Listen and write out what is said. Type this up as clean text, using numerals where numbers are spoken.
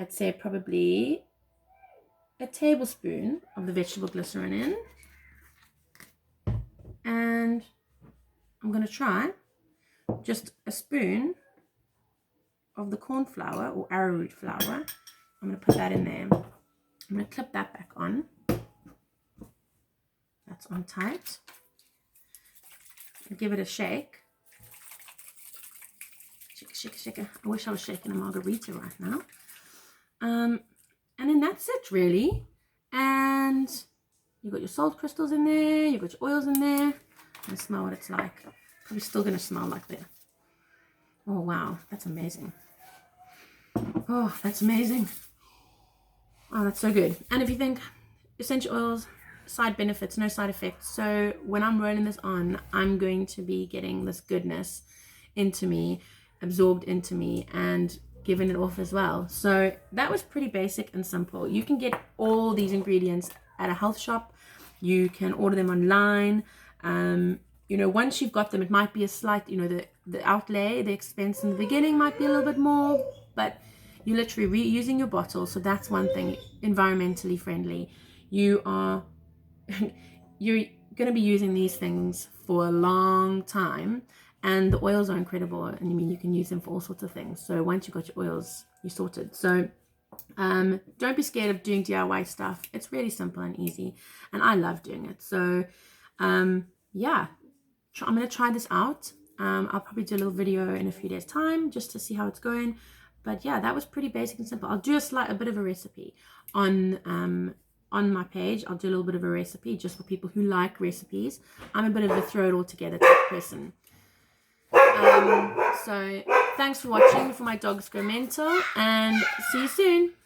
I'd say probably a tablespoon of the vegetable glycerin in. And I'm going to try just a spoon of the corn flour or arrowroot flour. I'm going to put that in there. I'm going to clip that back on. That's on tight. Give it a shake. Shake, shake, shake. I wish I was shaking a margarita right now. And then that's it really. And you've got your salt crystals in there. You've got your oils in there. And smell what it's like. Probably still going to smell like that. Oh, wow. That's amazing. Oh, that's amazing. Oh, that's so good. And if you think essential oils, side benefits, no side effects. So when I'm rolling this on, I'm going to be getting this goodness into me, absorbed into me, and giving it off as well. So that was pretty basic and simple. You can get all these ingredients at a health shop. You can order them online. You know, once you've got them, it might be a slight, you know, the outlay, the expense in the beginning might be a little bit more, but you're literally reusing your bottle. So that's one thing, environmentally friendly. You are you're going to be using these things for a long time, and the oils are incredible, and I mean you can use them for all sorts of things. So once you've got your oils, you're sorted. So don't be scared of doing DIY stuff. It's really simple and easy, and I love doing it. So yeah, I'm going to try this out. I'll probably do a little video in a few days time just to see how it's going. But yeah, that was pretty basic and simple. I'll do a bit of a recipe on my page. I'll do a little bit of a recipe just for people who like recipes. I'm a bit of a throw it all together type person. So thanks for watching for my dogs go mental, and see you soon.